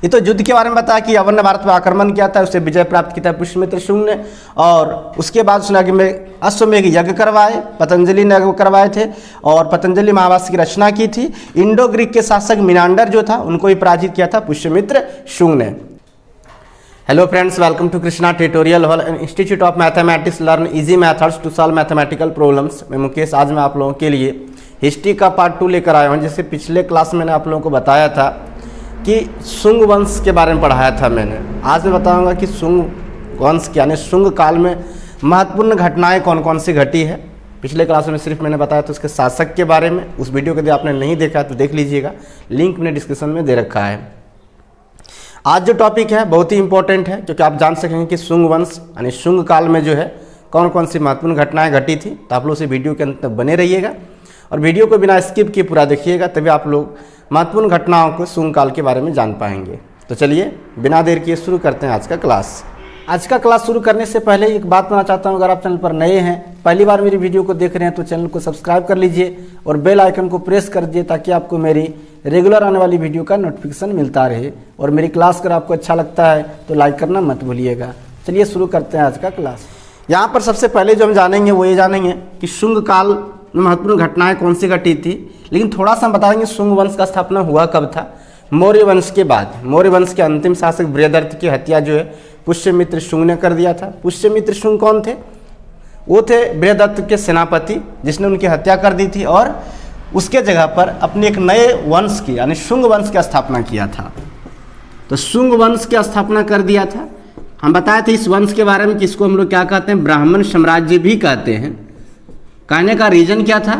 ये तो युद्ध के बारे में बताया कि अवन ने भारत पर आक्रमण किया था, उससे विजय प्राप्त किया था पुष्यमित्र शुंग ने। और उसके बाद उसने आगे में अश्वमेघ यज्ञ करवाए, पतंजलि ने करवाए थे और पतंजलि महाभाष्य की रचना की थी। इंडो ग्रीक के शासक मिनांडर जो था उनको ही पराजित किया था पुष्यमित्र शुंग ने। Hello friends, welcome to Krishna tutorial hall and institute of mathematics. Learn easy methods to solve mathematical problems. मैं मुकेश, आज मैं आप लोगों के लिए हिस्ट्री का पार्ट 2 लेकर आया हूँ। जैसे पिछले क्लास में मैंने आप लोगों को बताया था कि शुंग वंश के बारे में पढ़ाया था मैंने। आज मैं बताऊंगा कि शुंग वंश यानी शुंग काल में महत्वपूर्ण घटनाएं कौन कौन सी घटी है। पिछले क्लास में सिर्फ मैंने बताया था उसके शासक के बारे में। उस वीडियो को यदि आपने नहीं देखा तो देख लीजिएगा, लिंक मैंने डिस्क्रिप्शन में दे रखा है। आज जो टॉपिक है बहुत ही इंपॉर्टेंट है, क्योंकि आप जान सकेंगे कि शुंग वंश यानी शुंग काल में जो है कौन कौन सी महत्वपूर्ण घटनाएं घटी थी। तो आप लोग से वीडियो के अंत तक बने रहिएगा और वीडियो को बिना स्किप किए पूरा देखिएगा, तभी आप लोग महत्वपूर्ण घटनाओं को शुंग काल के बारे में जान पाएंगे। तो चलिए बिना देर किए शुरू करते हैं आज का क्लास। आज का क्लास शुरू करने से पहले एक बात बताना चाहता हूँ, अगर आप चैनल पर नए हैं, पहली बार मेरी वीडियो को देख रहे हैं तो चैनल को सब्सक्राइब कर लीजिए और बेल आइकन को प्रेस कर दीजिए ताकि आपको मेरी रेगुलर आने वाली वीडियो का नोटिफिकेशन मिलता रहे। और मेरी क्लास अगर आपको अच्छा लगता है तो लाइक करना मत भूलिएगा। चलिए शुरू करते हैं आज का क्लास। यहाँ पर सबसे पहले जो हम जानेंगे वो ये जानेंगे कि शुंग काल में महत्वपूर्ण घटनाएं कौन सी घटी थी। लेकिन थोड़ा सा हम बताएंगे शुंग वंश का स्थापना हुआ कब था। मौर्य वंश के बाद, मौर्य वंश के अंतिम शासक बृहदर्थ की हत्या जो है पुष्यमित्र शुंग ने कर दिया था। पुष्यमित्र शुंग कौन थे? वो थे बृहदत्त के सेनापति जिसने उनकी हत्या कर दी थी और उसके जगह पर अपने एक नए वंश की यानी शुंग वंश की स्थापना किया था। तो शुंग वंश की स्थापना कर दिया था। हम बताए थे इस वंश के बारे में कि इसको हम लोग क्या कहते हैं, ब्राह्मण साम्राज्य भी कहते हैं। कहने का रीजन क्या था,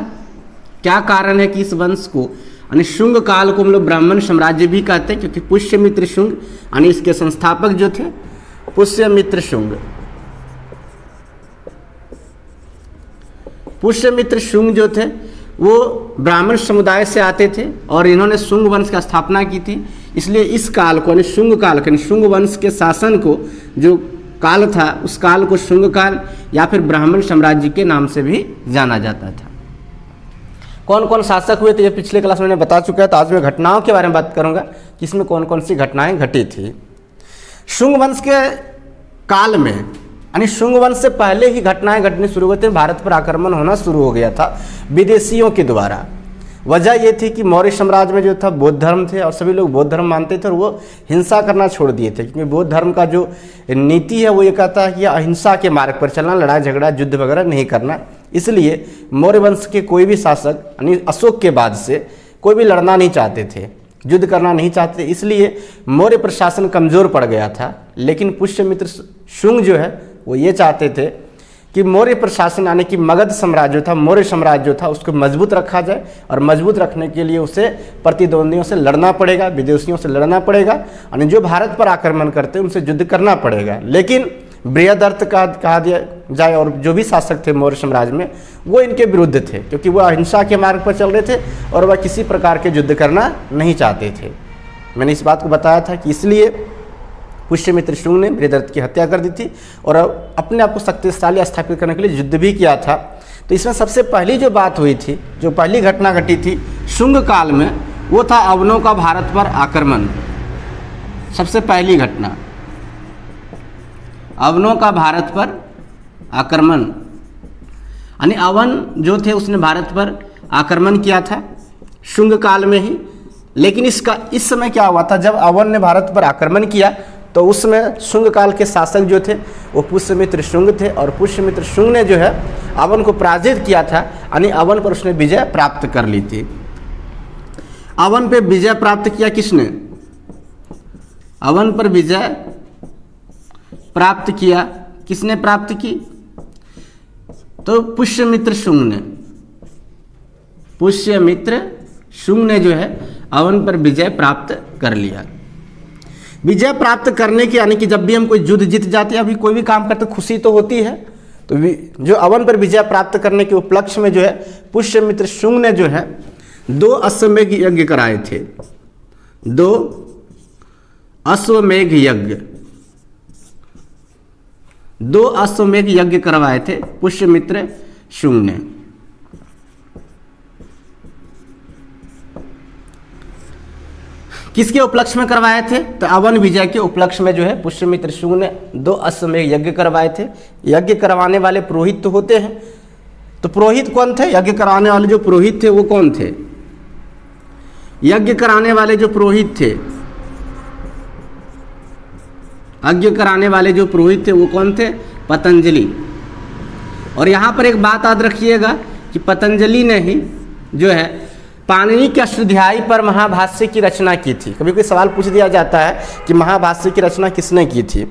क्या कारण है कि इस वंश को यानी शुंग काल को हम लोग ब्राह्मण साम्राज्य भी कहते हैं? क्योंकि पुष्यमित्र शुंग यानी इसके संस्थापक जो थे पुष्यमित्र शुंग, पुष्यमित्र शुंग जो थे वो ब्राह्मण समुदाय से आते थे और इन्होंने शुंग वंश की स्थापना की थी। इसलिए इस काल को यानी शुंग काल यानी शुंग वंश के शासन को जो काल था उस काल को शुंग काल या फिर ब्राह्मण साम्राज्य के नाम से भी जाना जाता था। कौन कौन शासक हुए थे ये पिछले क्लास में मैंने बता चुका है। तो आज मैं घटनाओं के बारे में बात करूंगा कि इसमें कौन कौन सी घटनाएं घटी थी। शुंग वंश के काल में यानी शुंग वंश से पहले ही घटनाएं घटनी शुरू हुई थी। भारत पर आक्रमण होना शुरू हो गया था विदेशियों के द्वारा। वजह ये थी कि मौर्य साम्राज्य में जो था बौद्ध धर्म थे और सभी लोग बौद्ध धर्म मानते थे और वो हिंसा करना छोड़ दिए थे। क्योंकि बौद्ध धर्म का जो नीति है वो ये कहता है कि अहिंसा के मार्ग पर चलना, लड़ाई झगड़ा युद्ध वगैरह नहीं करना। इसलिए मौर्य वंश के कोई भी शासक यानी अशोक के बाद से कोई भी लड़ना नहीं चाहते थे, युद्ध करना नहीं चाहते, इसलिए मौर्य प्रशासन कमज़ोर पड़ गया था। लेकिन पुष्यमित्र शुंग जो है वो ये चाहते थे कि मौर्य प्रशासन यानी कि मगध साम्राज्य था, मौर्य साम्राज्य जो था उसको मजबूत रखा जाए और मजबूत रखने के लिए उसे प्रतिद्वंदियों से लड़ना पड़ेगा, विदेशियों से लड़ना पड़ेगा यानी जो भारत पर आक्रमण करते हैं उनसे युद्ध करना पड़ेगा। लेकिन बृहदर्थ का कहा दिया जाए और जो भी शासक थे मौर्य साम्राज्य में वो इनके विरुद्ध थे, क्योंकि वह अहिंसा के मार्ग पर चल रहे थे और वह किसी प्रकार के युद्ध करना नहीं चाहते थे। मैंने इस बात को बताया था कि इसलिए पुष्यमित्र शुंग ने बृहदर्थ की हत्या कर दी थी और अपने आप को शक्तिशाली स्थापित करने के लिए युद्ध भी किया था। तो इसमें सबसे पहली जो बात हुई थी, जो पहली घटना घटी थी शुंग काल में, वो था अवनों का भारत पर आक्रमण। सबसे पहली घटना अवनों का भारत पर आक्रमण यानी अवन जो थे उसने भारत पर आक्रमण किया था शुंग काल में ही। लेकिन इस समय क्या हुआ था, जब अवन ने भारत पर आक्रमण किया तो उसमें शुंग काल के शासक जो थे वो पुष्यमित्र शुंग थे और पुष्यमित्र शुंग ने जो है अवन को पराजित किया था यानी अवन पर उसने विजय प्राप्त कर ली थी। अवन पे विजय प्राप्त किया किसने? अवन पर विजय प्राप्त किया किसने प्राप्त की? तो पुष्यमित्र शुंग ने। पुष्यमित्र शुंग ने जो है अवन पर विजय प्राप्त कर लिया। विजय प्राप्त करने की यानी कि जब भी हम कोई युद्ध जीत जाते हैं, अभी कोई भी काम करते खुशी तो होती है, तो जो अवन पर विजय प्राप्त करने के उपलक्ष्य में जो है पुष्यमित्र शुंग ने जो है 2 अश्वमेघ यज्ञ कराए थे। 2 अश्वमेघ यज्ञ, 2 अश्वमेघ यज्ञ करवाए थे पुष्यमित्र शुंग ने। किसके उपलक्ष्य में करवाए थे? तो अवन विजय के उपलक्ष्य में जो है पुष्यमित्र शुंग ने 2 अश्वमेध यज्ञ करवाए थे। यज्ञ करवाने वाले पुरोहित तो होते हैं, तो पुरोहित कौन थे? यज्ञ कराने वाले जो पुरोहित थे वो कौन थे? यज्ञ कराने वाले जो पुरोहित थे, यज्ञ कराने वाले जो पुरोहित थे वो कौन थे? पतंजलि। और यहाँ पर एक बात याद रखिएगा कि पतंजलि ने ही जो है पाणिनि के अष्टाध्यायी पर महाभाष्य की रचना की थी। कभी कोई सवाल पूछ दिया जाता है कि महाभाष्य की रचना किसने की थी,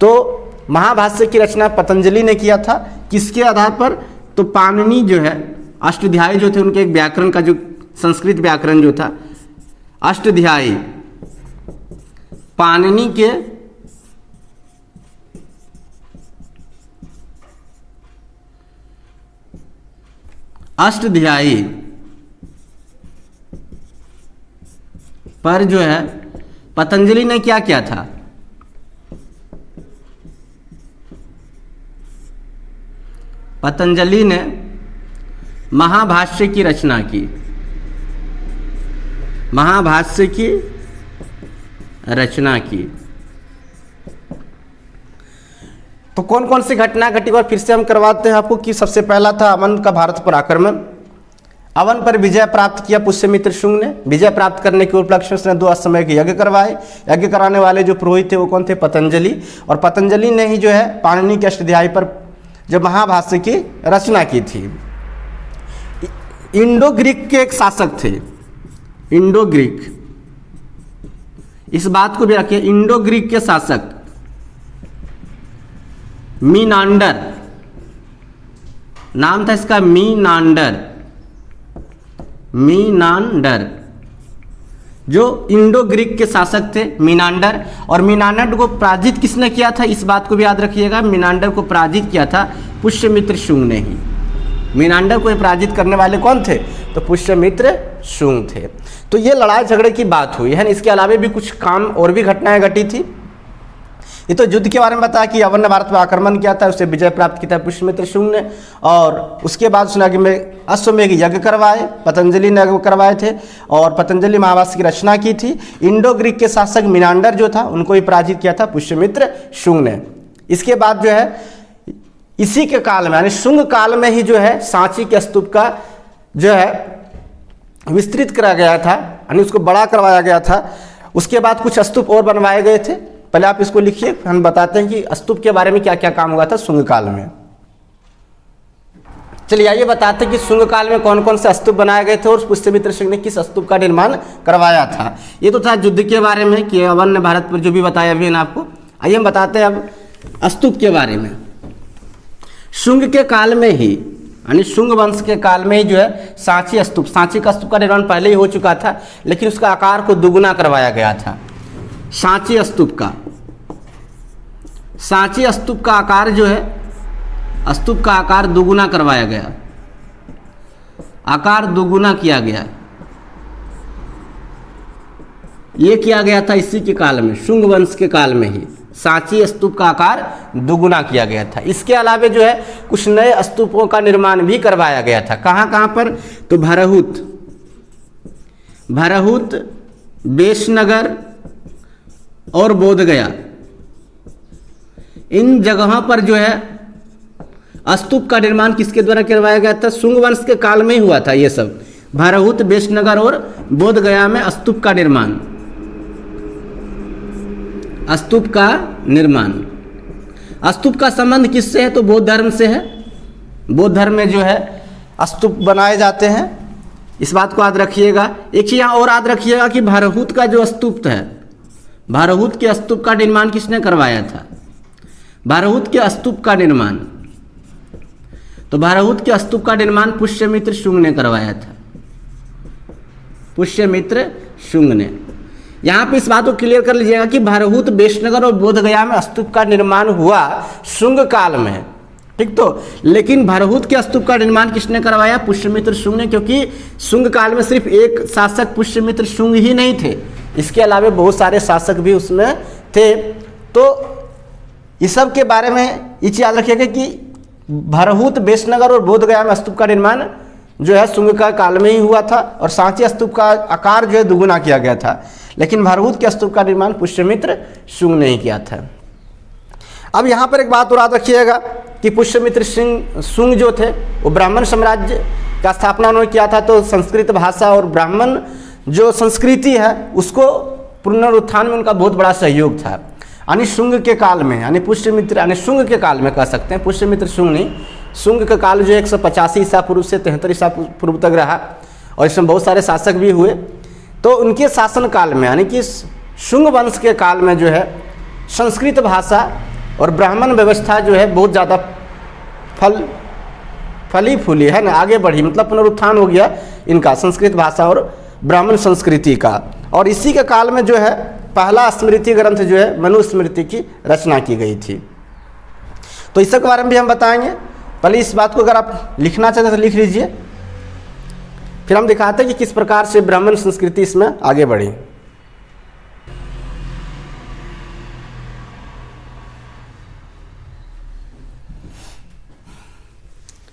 तो महाभाष्य की रचना पतंजलि ने किया था। किसके आधार पर? तो पाणिनि जो है अष्टाध्यायी जो थे उनके एक व्याकरण का जो संस्कृत व्याकरण जो था अष्टाध्यायी पाणिनि के अष्टाध्यायी पर जो है पतंजलि ने क्या किया था? पतंजलि ने महाभाष्य की रचना की, महाभाष्य की रचना की। तो कौन कौन सी घटना घटी और फिर से हम करवाते हैं आपको कि सबसे पहला था अवन का भारत पर आक्रमण। अवन पर विजय प्राप्त किया पुष्यमित्र शुंग ने। विजय प्राप्त करने के उपलक्ष्य में उसने 2 अश्वमेध यज्ञ करवाए। यज्ञ कराने वाले जो पुरोहित थे वो कौन थे? पतंजलि। और पतंजलि ने ही जो है पाणिनि के अष्टाध्यायी पर जब महाभाष्य की रचना की थी। इंडो ग्रीक के एक शासक थे, इंडो ग्रीक, इस बात को भी रखिए, इंडो ग्रीक के शासक मीनांडर, नाम था इसका मीनांडर, मीनांडर जो इंडो ग्रीक के शासक थे मीनांडर। और मीनांडर को पराजित किसने किया था? इस बात को भी याद रखिएगा, मीनांडर को पराजित किया था पुष्यमित्र शुंग ने ही। मीनांडर को पराजित करने वाले कौन थे? तो पुष्यमित्र शुंग थे। तो ये लड़ाई झगड़े की बात हुई है। इसके अलावा भी कुछ काम और भी घटनाएं घटी थी। ये तो युद्ध के बारे में बताया कि अवन ने भारत पर आक्रमण किया था, उससे विजय प्राप्त किया था पुष्यमित्र शुंग ने। और उसके बाद उसने आगे में अश्वमेध यज्ञ करवाए, पतंजलि ने करवाए थे और पतंजलि महाभाष्य की रचना की थी। इंडो ग्रीक के शासक मीनांडर जो था उनको ही पराजित किया था पुष्यमित्र शुंग ने। इसके बाद जो है इसी के काल में यानी शुंग काल में ही जो है सांची के स्तूप का जो है विस्तृत करा गया था, यानी उसको बड़ा करवाया गया था। उसके बाद कुछ स्तूप और बनवाए गए थे। पहले आप इसको लिखिए, हम बताते हैं कि स्तूप के बारे में क्या क्या काम हुआ था शुंग काल में। चलिए आइए बताते हैं कि शुंग काल में कौन कौन से स्तूप बनाए गए थे और पुष्यमित्र शुंग ने किस स्तूप का निर्माण करवाया था। ये तो था युद्ध के बारे में कि अवन ने भारत पर जो भी बताया अभी ना आपको। आइए हम बताते हैं अब स्तूप के बारे में। शुंग के काल में ही यानी शुंग वंश के काल में ही जो है सांची स्तूप, सांची का स्तूप का निर्माण पहले ही हो चुका था लेकिन उसका आकार को दुगुना करवाया गया था। सांची स्तूप का, सांची स्तूप का आकार जो है स्तूप का आकार दुगुना करवाया गया, आकार दुगुना किया गया। ये किया गया था इसी के काल में, शुंग वंश के काल में ही सांची स्तूप का आकार दुगुना किया गया था। इसके अलावा जो है कुछ नए स्तूपों का निर्माण भी करवाया गया था। कहाँ कहाँ पर? तो भरहुत, भरहुत, बेशनगर और बोधगया, इन जगहों पर जो है स्तूप का निर्माण किसके द्वारा करवाया गया था? शुंग वंश के काल में ही हुआ था। ये सब भरहुत, बेशनगर और बोधगया में स्तूप का निर्माण, स्तूप का निर्माण। स्तूप का संबंध किससे है? तो बौद्ध धर्म से है। बौद्ध धर्म में जो है स्तूप बनाए जाते हैं, इस बात को याद रखिएगा। एक चीज यहाँ और याद रखिएगा कि भरहुत का जो स्तूप है, भरहुत के स्तूप का निर्माण किसने करवाया था? भरहुत के स्तूप का निर्माण, तो भरहुत के स्तूप का निर्माण पुष्यमित्र शुंग ने करवाया था, पुष्यमित्र शुंग ने। यहाँ पे इस बात को क्लियर कर लीजिएगा कि भरहुत, बेशनगर और बोधगया में स्तूप का निर्माण हुआ शुंग काल में, ठीक। तो लेकिन भरहुत के स्तूप का निर्माण किसने करवाया? पुष्यमित्र शुंग ने, क्योंकि शुंग काल में सिर्फ एक शासक पुष्यमित्र शुंग ही नहीं थे, इसके अलावा बहुत सारे शासक भी उसमें थे। तो इस सब के बारे में ये चीज याद रखिएगा कि भरहुत, बेशनगर और बोधगया में स्तूप का निर्माण जो है शुंग का काल में ही हुआ था और सांची स्तूप का आकार जो है दुगुना किया गया था। लेकिन भारहूत के स्तूप का निर्माण पुष्यमित्र शुंग ने ही किया था। अब यहाँ पर एक बात और याद रखिएगा कि पुष्यमित्र शुंग जो थे वो ब्राह्मण साम्राज्य का स्थापना उन्होंने किया था, तो संस्कृत भाषा और ब्राह्मण जो संस्कृति है उसको पुनरुत्थान में उनका बहुत बड़ा सहयोग था। यानी शुंग के काल में, यानी पुष्यमित्र यानी शुंग के काल में कह सकते हैं, पुष्यमित्र शुंग नहीं, शुंग का काल जो 185 ईसा पूर्व से 73 ईसा पूर्व तक रहा और इसमें बहुत सारे शासक भी हुए। तो उनके शासन काल में यानी कि शुंग वंश के काल में जो है संस्कृत भाषा और ब्राह्मण व्यवस्था जो है बहुत ज़्यादा फली फूली है ना, आगे बढ़ी, मतलब पुनरुत्थान हो गया इनका संस्कृत भाषा और ब्राह्मण संस्कृति का। और इसी के काल में जो है पहला स्मृति ग्रंथ जो है मनुस्मृति की रचना की गई थी। तो इसके बारे में भी हम बताएंगे। पहले इस बात को अगर आप लिखना चाहते तो लिख लीजिए, फिर हम दिखाते हैं कि किस प्रकार से ब्राह्मण संस्कृति इसमें आगे बढ़ी।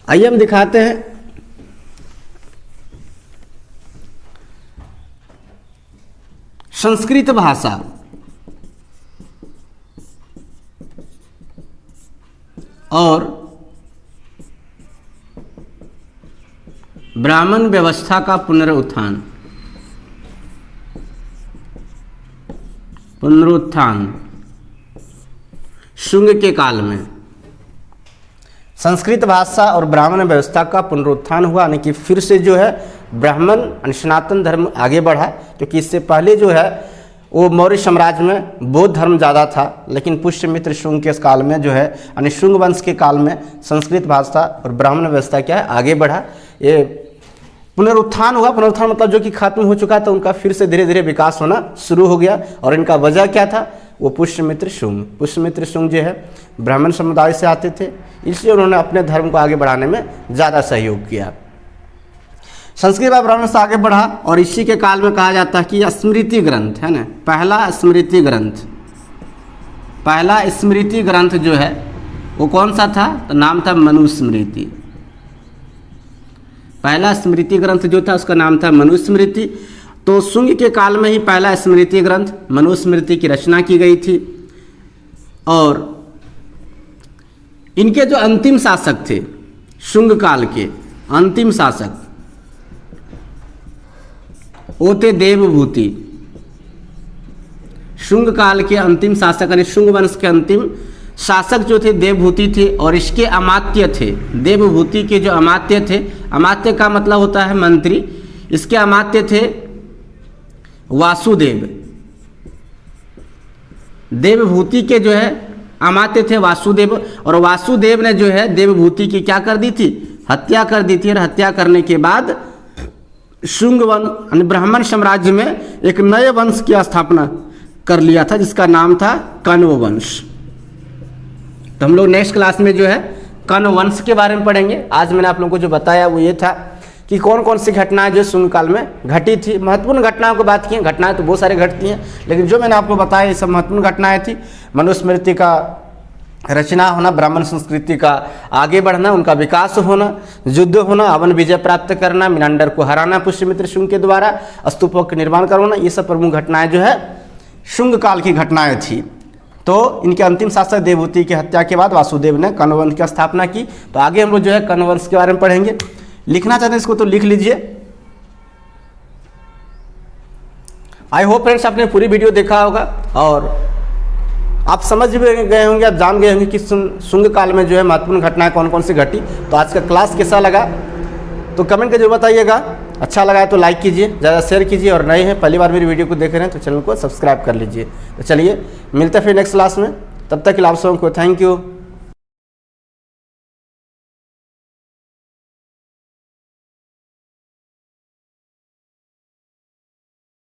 आइए हम दिखाते हैं संस्कृत भाषा और ब्राह्मण व्यवस्था का पुनरुत्थान शुंग के काल में संस्कृत भाषा और ब्राह्मण व्यवस्था का पुनरुत्थान हुआ, यानी कि फिर से जो है ब्राह्मण यानी सनातन धर्म आगे बढ़ा, क्योंकि इससे पहले जो है वो मौर्य साम्राज्य में बौद्ध धर्म ज़्यादा था, लेकिन पुष्यमित्र शुंग के काल में जो है यानी शुंग वंश के काल में संस्कृत भाषा और ब्राह्मण व्यवस्था क्या है आगे बढ़ा। ये पुनरुत्थान हुआ, पुनरुत्थान मतलब जो कि खत्म हो चुका था उनका फिर से धीरे धीरे विकास होना शुरू हो गया। और इनका वजह क्या था, वो पुष्यमित्र शुंग जो है ब्राह्मण समुदाय से आते थे, इसलिए उन्होंने अपने धर्म को आगे बढ़ाने में ज़्यादा सहयोग किया। संस्कृत व ब्राह्मण से आगे बढ़ा और इसी के काल में कहा जाता है कि स्मृति ग्रंथ है ना, पहला स्मृति ग्रंथ जो है वो कौन सा था, तो नाम था मनुस्मृति। पहला स्मृति ग्रंथ जो था उसका नाम था मनुस्मृति। तो शुंग के काल में ही पहला स्मृति ग्रंथ मनुस्मृति की रचना की गई थी। और इनके जो अंतिम शासक थे शुंग काल के अंतिम शासक वो थे देवभूति। शुंग काल के अंतिम शासक यानी शुंग वंश के अंतिम शासक जो थे देवभूति थे, और इसके अमात्य थे, देवभूति के जो अमात्य थे, अमात्य का मतलब होता है मंत्री, इसके अमात्य थे वासुदेव। देवभूति के जो है अमात्य थे वासुदेव, और वासुदेव ने जो है देवभूति की क्या कर दी थी, हत्या कर दी थी। और हत्या करने के बाद शुंग वंश यानी ब्राह्मण साम्राज्य में एक नए वंश की स्थापना कर लिया था जिसका नाम था कण्व वंश। तो हम लोग नेक्स्ट क्लास में जो है कण्व वंश के बारे में पढ़ेंगे। आज मैंने आप लोगों को जो बताया वो ये था कि कौन कौन सी घटनाएं जो शुंग काल में घटी थी। महत्वपूर्ण घटनाओं की बात की, घटनाएं तो बहुत सारी घटती हैं, लेकिन जो मैंने आपको बताया ये सब महत्वपूर्ण घटनाएं थी। मनुस्मृति का रचना होना, ब्राह्मण संस्कृति का आगे बढ़ना, उनका विकास होना, युद्ध होना, अवन विजय प्राप्त करना, मिनांडर को हराना पुष्यमित्र शुंग के द्वारा, स्तूपों का निर्माण करवाना, ये सब प्रमुख घटनाएं जो है शुंग काल की घटनाएं थी। तो इनके अंतिम शासक देवभूति की हत्या के बाद वासुदेव ने कण्व वंश की स्थापना की। तो आगे हम लोग जो है कण्व वंश के बारे में पढ़ेंगे। लिखना चाहते हैं इसको तो लिख लीजिए। आई होप फ्रेंड्स आपने पूरी वीडियो देखा होगा और आप समझ भी गए होंगे, आप जान गए होंगे कि शुंग काल में जो है महत्वपूर्ण घटनाएं कौन कौन सी घटी। तो आज का क्लास कैसा लगा तो कमेंट करके जरूर बताइएगा। अच्छा लगा है तो लाइक कीजिए, ज़्यादा शेयर कीजिए, और नए हैं पहली बार मेरी वीडियो को देख रहे हैं तो चैनल को सब्सक्राइब कर लीजिए। तो चलिए मिलते हैं फिर नेक्स्ट क्लास में, तब तक के लिए आप सबको थैंक यू।